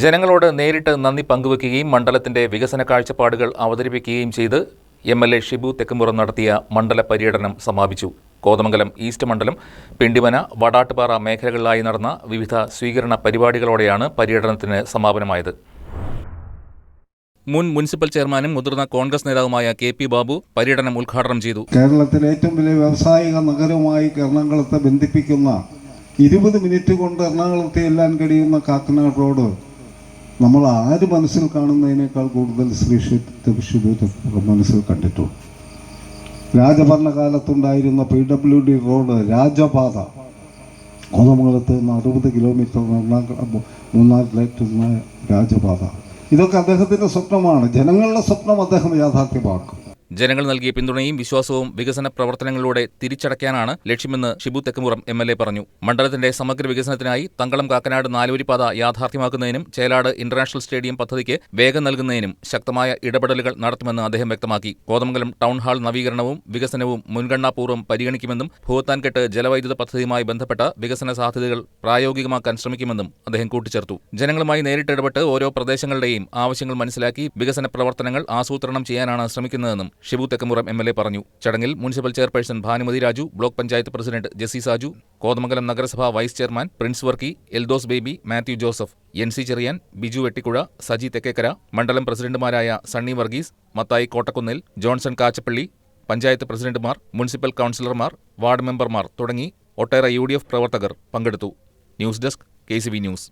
ജനങ്ങളോട് നേരിട്ട് നന്ദി പങ്കുവയ്ക്കുകയും മണ്ഡലത്തിന്റെ വികസന കാഴ്ചപ്പാടുകൾ അവതരിപ്പിക്കുകയും ചെയ്ത് എം.എൽ.എ. ഷിബു തെക്കുംപുറം നടത്തിയ മണ്ഡല പര്യടനം സമാപിച്ചു. കോതമംഗലം ഈസ്റ്റ് മണ്ഡലം, പിണ്ടിമന, വടാട്ടുപാറ മേഖലകളിലായി നടന്ന വിവിധ സ്വീകരണ പരിപാടികളോടെയാണ് പര്യടനത്തിന് സമാപനമായത്. മുൻ മുനിസിപ്പൽ ചെയർമാനും മുതിർന്ന കോൺഗ്രസ് നേതാവുമായ കെ.പി. ബാബു പര്യടനം ഉദ്ഘാടനം ചെയ്തു. കേരളത്തിലെ ഏറ്റവും വലിയ വ്യാവസായിക നഗരവുമായി എറണാകുളത്തെ ബന്ധിപ്പിക്കുന്ന 20 മിനിറ്റ് കൊണ്ട് എറണാകുളത്തെ എല്ലാം കഴിയുന്ന കാക്കനാട് റോഡ് നമ്മൾ ആര് മനസ്സിൽ കാണുന്നതിനേക്കാൾ കൂടുതൽ ശ്രീ ഷിബു മനസ്സിൽ കണ്ടിട്ടുണ്ട്. രാജഭരണകാലത്തുണ്ടായിരുന്ന PWD റോഡ് രാജപാത കോതമംഗലത്ത് നിന്ന് 60 കിലോമീറ്റർ മൂന്നാറിലേക്കുള്ള രാജപാത, ഇതൊക്കെ അദ്ദേഹത്തിൻ്റെ സ്വപ്നമാണ്. ജനങ്ങളുടെ സ്വപ്നം അദ്ദേഹം യാഥാർത്ഥ്യമാക്കും. ജനങ്ങൾ നൽകിയ പിന്തുണയും വിശ്വാസവും വികസന പ്രവർത്തനങ്ങളിലൂടെ തിരിച്ചടയ്ക്കാനാണ് ലക്ഷ്യമെന്ന് ഷിബു തെക്കുംപുറം എം.എൽ.എ. പറഞ്ഞു. മണ്ഡലത്തിന്റെ സമഗ്ര വികസനത്തിനായി തങ്കളം കാക്കനാട് നാലുവരിപ്പാത യാഥാർത്ഥ്യമാക്കുന്നതിനും ചേലാട് ഇന്റർനാഷണൽ സ്റ്റേഡിയം പദ്ധതിക്ക് വേഗം നൽകുന്നതിനും ശക്തമായ ഇടപെടലുകൾ നടത്തുമെന്ന് അദ്ദേഹം വ്യക്തമാക്കി. കോതമംഗലം ടൗൺ ഹാൾ നവീകരണവും വികസനവും മുൻഗണനാപൂർവ്വം പരിഗണിക്കുമെന്നും ഭൂത്താൻകെട്ട് ജലവൈദ്യുത പദ്ധതിയുമായി ബന്ധപ്പെട്ട വികസന സാധ്യതകൾ പ്രായോഗികമാക്കാൻ ശ്രമിക്കുമെന്നും അദ്ദേഹം കൂട്ടിച്ചേർത്തു. ജനങ്ങളുമായി നേരിട്ട് ഇടപെട്ട് ഓരോ പ്രദേശങ്ങളുടെയും ആവശ്യങ്ങൾ മനസ്സിലാക്കി വികസന പ്രവർത്തനങ്ങൾ ആസൂത്രണം ചെയ്യാനാണ് ശ്രമിക്കുന്നതെന്നും ഷിബു തെക്കുംപുറം എം.എൽ.എ. പറഞ്ഞു. ചടങ്ങിൽ municipal chairperson Bhanumathi Raju, block panchayat president Jessy Saju, Kothamangalam നഗരസഭാ vice chairman Prince Varkey, Eldose Baby, Mathew Joseph, NC. Cherian, Biju Vettikuzha, Saji Thekkekara, മണ്ഡലം പ്രസിഡന്റുമാരായ സണ്ണി വർഗീസ്, മത്തായി കോട്ടക്കുന്നിൽ, ജോൺസൺ കാച്ചപ്പള്ളി, പഞ്ചായത്ത് പ്രസിഡന്റുമാർ, മുനിസിപ്പൽ കൗൺസിലർമാർ, വാർഡ് മെമ്പർമാർ തുടങ്ങി ഒട്ടേറെ UDF പ്രവർത്തകർ പങ്കെടുത്തു. News desk KCB news.